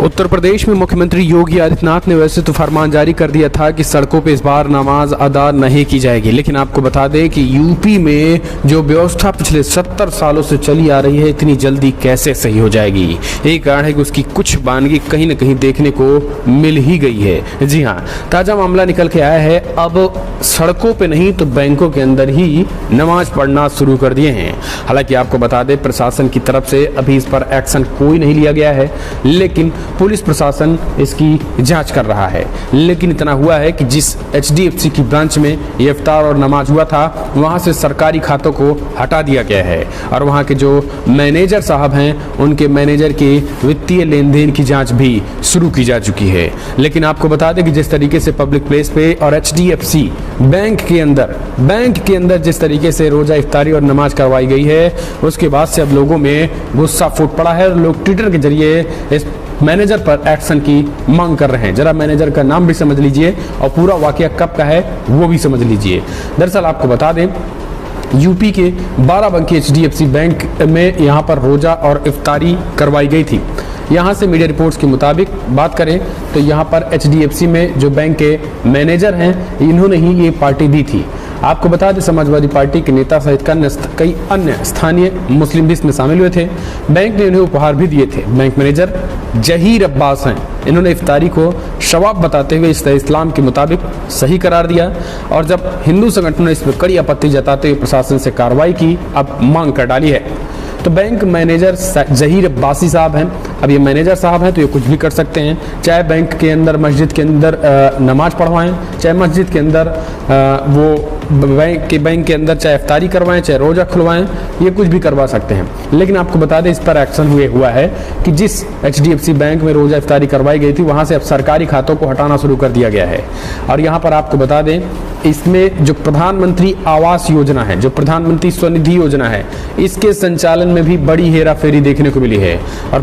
उत्तर प्रदेश में मुख्यमंत्री योगी आदित्यनाथ ने वैसे तो फरमान जारी कर दिया था कि सड़कों पे इस बार नमाज अदा नहीं की जाएगी, लेकिन आपको बता दें कि यूपी में जो व्यवस्था पिछले 70 सालों से चली आ रही है इतनी जल्दी कैसे सही हो जाएगी। यही कारण है कि उसकी कुछ बानगी कहीं न कहीं देखने को मिल ही गई है। जी हाँ, ताज़ा मामला निकल के आया है। अब सड़कों पे नहीं तो बैंकों के अंदर ही नमाज पढ़ना शुरू कर दिए हैं। हालांकि आपको बता दें प्रशासन की तरफ से अभी इस पर एक्शन कोई नहीं लिया गया है, लेकिन पुलिस प्रशासन इसकी जांच कर रहा है। लेकिन इतना हुआ है कि जिस HDFC की ब्रांच में ये इफ्तार और नमाज हुआ था वहां से सरकारी खातों को हटा दिया गया है और वहां के जो मैनेजर साहब हैं उनके मैनेजर के वित्तीय लेन देन की जांच भी शुरू की जा चुकी है। लेकिन आपको बता दें कि जिस तरीके से पब्लिक प्लेस पे और HDFC बैंक के अंदर जिस तरीके से रोजा इफ्तारी और नमाज करवाई गई है उसके बाद से अब लोगों में गुस्सा फूट पड़ा है और लोग ट्विटर के जरिए इस मैनेजर पर एक्शन की मांग कर रहे हैं। जरा मैनेजर का नाम भी समझ लीजिए और पूरा वाकया कब का है वो भी समझ लीजिए। दरअसल आपको बता दें यूपी के बाराबंकी HDFC बैंक में यहाँ पर रोजा और इफ्तारी करवाई गई थी। यहाँ से मीडिया रिपोर्ट्स के मुताबिक बात करें तो यहाँ पर HDFC में जो बैंक के मैनेजर हैं इन्होंने ही ये पार्टी दी थी। आपको बता दें समाजवादी पार्टी के नेता सहित कई अन्य स्थानीय मुस्लिम भी इसमें शामिल हुए थे। बैंक ने उन्हें उपहार भी दिए थे। बैंक मैनेजर जहीर अब्बास हैं, इन्होंने इफ्तारी को शवाब बताते हुए इस्लाम के मुताबिक सही करार दिया और जब हिंदू संगठनों ने इस पर कड़ी आपत्ति जताते हुए प्रशासन से कार्रवाई की, अब मांग कर डाली है। तो बैंक मैनेजर जहीर अब्बासी साहब हैं। अब ये मैनेजर साहब हैं तो ये कुछ भी कर सकते हैं, चाहे बैंक के अंदर मस्जिद के अंदर नमाज पढ़वाएं, चाहे मस्जिद के अंदर वो बैंक के अंदर चाहे इफ्तारी करवाएं, चाहे रोजा खुलवाएं, ये कुछ भी करवा सकते हैं। लेकिन आपको बता दें इस पर एक्शन हुआ है कि जिस HDFC बैंक में रोजा इफ्तारी करवाई गई थी वहां से अब सरकारी खातों को हटाना शुरू कर दिया गया है। और यहाँ पर आपको बता दें इसमें जो प्रधानमंत्री आवास योजना है, जो प्रधानमंत्री स्वनिधि योजना है, इसके संचालन में भी बड़ी हेराफेरी देखने को मिली है। और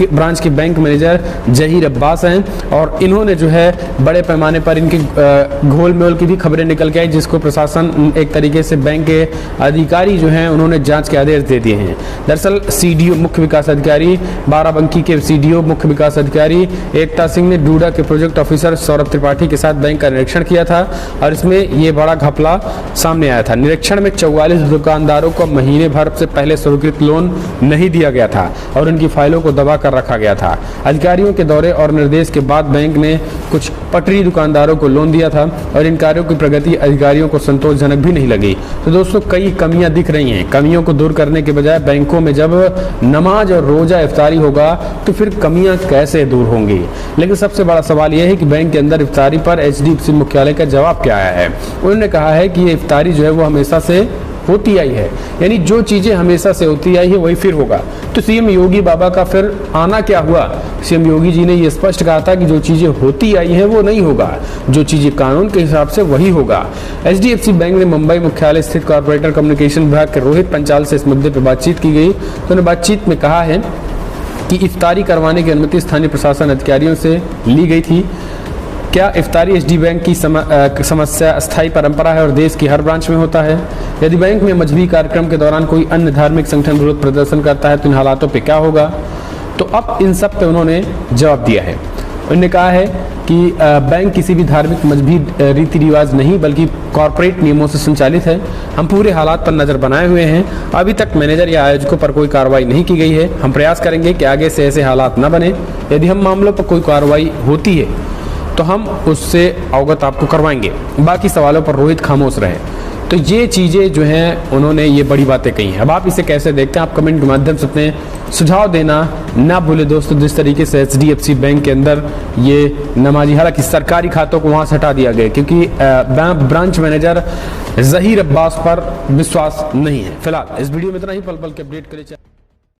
ब्रांच के बैंक मैनेजर जहीर अब्बास हैं और इन्होंने जो है बड़े पैमाने पर इनके घोल मेल की भी खबरें निकल के आई, जिसको प्रशासन एक तरीके से बैंक के अधिकारी जो हैं उन्होंने जांच के आदेश दे दिए हैं। दरअसल CDO मुख्य विकास अधिकारी बाराबंकी के CDO मुख्य विकास अधिकारी एकता सिंह ने डूडा के प्रोजेक्ट ऑफिसर सौरभ त्रिपाठी के साथ बैंक का निरीक्षण किया था और इसमें ये बड़ा घपला सामने आया था। निरीक्षण में 44 दुकानदारों को महीने भर से पहले स्वीकृत लोन नहीं दिया गया था और उनकी फाइलों को दबा कर रखा गया था। अधिकारियों के दौरे और निर्देश के बाद बैंक ने कुछ पटरी दुकानदारों को लोन दिया था और इन कार्यों की प्रगति अधिकारियों को संतोषजनक भी नहीं लगी। तो दोस्तों कई कमियां दिख रही हैं। कमियों को दूर करने के बजाय बैंकों में जब नमाज और रोजा इफ्तारी होगा तो फिर कमियां कैसे दूर होंगी। लेकिन सबसे बड़ा सवाल यह है कि बैंक के अंदर इफ्तारी पर HDFC मुख्यालय का जवाब क्या आया है। उन्होंने कहा है कि ये इफ्तारी जो है वो हमेशा से होती आई है, यानी जो चीजें हमेशा से होती आई है वही फिर होगा। तो CM योगी बाबा का फिर आना क्या हुआ। CM योगी जी ने ये स्पष्ट कहा था कि जो चीजें होती आई हैं वो नहीं होगा, जो चीजें कानून के हिसाब से वही होगा। HDFC बैंक ने मुंबई मुख्यालय स्थित कॉर्पोरेटर कम्युनिकेशन विभाग के रोहित पंचाल से इस मुद्दे पर बातचीत की गई। तो उन्होंने बातचीत में कहा है कि इफ्तारी करवाने की अनुमति स्थानीय प्रशासन अधिकारियों से ली गई थी। क्या इफ्तारी HD बैंक की समस्या अस्थायी परंपरा है और देश की हर ब्रांच में होता है। यदि बैंक में मजहबी कार्यक्रम के दौरान कोई अन्य धार्मिक संगठन विरोध प्रदर्शन करता है तो इन हालातों पे क्या होगा। तो अब इन सब पे उन्होंने जवाब दिया है। उन्होंने कहा है कि बैंक किसी भी धार्मिक मजहबी रीति रिवाज नहीं बल्कि कॉर्पोरेट नियमों से संचालित है। हम पूरे हालात पर नज़र बनाए हुए हैं। अभी तक मैनेजर या आयोजकों पर कोई कार्रवाई नहीं की गई है। हम प्रयास करेंगे कि आगे से ऐसे हालात न बने। यदि हम मामलों पर कोई कार्रवाई होती है तो हम उससे अवगत आपको करवाएंगे। बाकी सवालों पर रोहित खामोश रहे। तो ये चीज़ें जो हैं उन्होंने ये बड़ी बातें कही हैं। अब आप इसे कैसे देखते हैं आप कमेंट के माध्यम से अपने सुझाव देना ना भूलें दोस्तों। जिस तरीके से HDFC बैंक के अंदर ये नमाजी, हालांकि सरकारी खातों को वहाँ से हटा दिया गया क्योंकि ब्रांच मैनेजर जहीर अब्बास पर विश्वास नहीं है। फिलहाल इस वीडियो में इतना ही। पल पल के अपडेट करें।